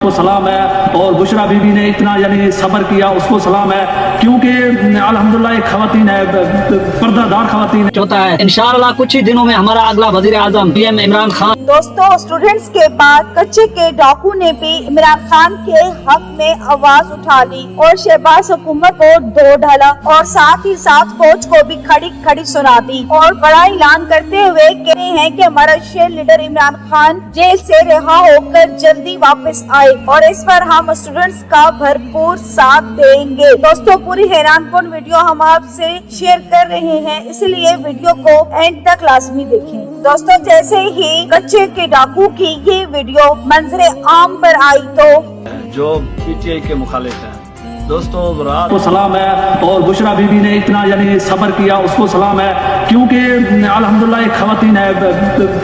کو سلام ہے، اور بشرا بی بی نے اتنا یعنی صبر کیا، اس کو سلام ہے، کیونکہ الحمدللہ ایک خواتین ہے، پردہ دار خواتین ہوتا ہے۔ انشاءاللہ کچھ ہی دنوں میں ہمارا اگلا وزیر اعظم پی ایم عمران خان۔ دوستو، اسٹوڈنٹس کے بعد کچے کے ڈاکو نے بھی عمران خان کے حق میں آواز اٹھا لی اور شہباز حکومت کو دو ڈالا، اور ساتھ ہی ساتھ فوج کو بھی کھڑی کھڑی سنا دی، اور بڑا اعلان کرتے ہوئے کہتے ہیں کہ ہمارا شیر لیڈر عمران خان جیل سے رہا ہو کر جلدی واپس آئے، اور اس پر ہم اسٹوڈنٹس کا بھرپور ساتھ دیں گے۔ دوستو، پوری حیران کن ویڈیو ہم آپ سے شیئر کر رہے ہیں، اس لیے ویڈیو کو اینڈ تک لازمی دیکھیں۔ دوستو، جیسے ہی کچے کے ڈاکو کی یہ ویڈیو منظر عام پر آئی تو جو پی ٹی آئی کے مخالف ہیں، دوستو رات کو سلام ہے، اور بشرا بی بی نے اتنا یعنی صبر کیا، اس کو سلام ہے، کیونکہ الحمدللہ ایک خواتین ہے،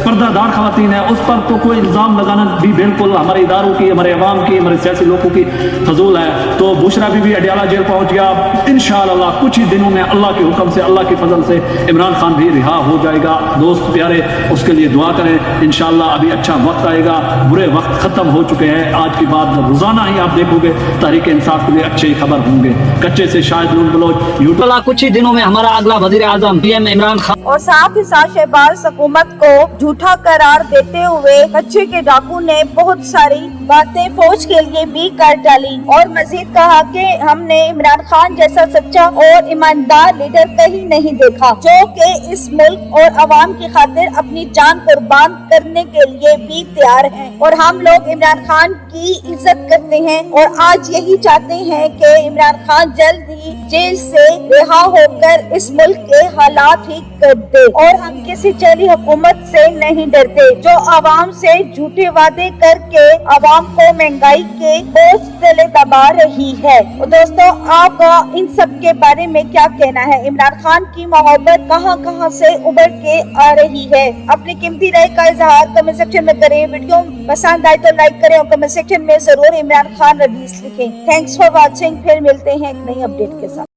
پردہ دار خواتین ہے، اس پر تو کوئی الزام لگانا بھی بالکل ہمارے اداروں کی، ہمارے عوام کی، ہمارے سیاسی لوگوں کی فضول ہے۔ تو بشرا بی بی اڈیالہ جیل پہنچ گیا، انشاءاللہ کچھ ہی دنوں میں اللہ کے حکم سے، اللہ کی فضل سے عمران خان بھی رہا ہو جائے گا۔ دوست پیارے، اس کے لیے دعا کریں، انشاءاللہ ابھی اچھا وقت آئے گا، برے وقت ختم ہو چکے ہیں۔ آج کے بعد روزانہ ہی آپ دیکھو گے تحریک انصاف کے لیے اچھے خبر ہوں گے۔ کچے سے شاید نون بلوچ یوٹیوب کچھ ہی دنوں میں ہمارا اگلا وزیر اعظم پی ایم عمران خان۔ اور ساتھ ہی ساتھ شہباز حکومت کو جھوٹا قرار دیتے ہوئے کچے کے ڈاکو نے بہت ساری باتیں فوج کے لیے بھی کر ڈالی، اور مزید کہا کہ ہم نے عمران خان جیسا سچا اور ایماندار لیڈر کہیں نہیں دیکھا، جو کہ اس ملک اور عوام کی خاطر اپنی جان قربان کرنے کے لیے بھی تیار ہیں، اور ہم لوگ عمران خان کی عزت کرتے ہیں، اور آج یہی چاہتے ہیں کہ عمران خان جلد ہی جیل سے رہا ہو کر اس ملک کے حالات ٹھیک کر دے، اور ہم کسی چلی حکومت سے نہیں ڈرتے جو عوام سے جھوٹے وعدے کر کے عوام کو مہنگائی کے بوجھ تلے دبا رہی ہے۔ اور دوستو، آپ کا ان سب کے بارے میں کیا کہنا ہے؟ عمران خان کی محبت کہاں کہاں سے ابھر کے آ رہی ہے؟ اپنی قیمتی رائے کا اظہار کمنٹ سیکشن میں کریں۔ ویڈیو پسند آئے تو لائک کریں، اور کمنٹ سیکشن میں ضرور عمران خان ریلیز لکھیں۔ تھینکس فار واچنگ، پھر ملتے ہیں ایک نئی اپڈیٹ کے ساتھ۔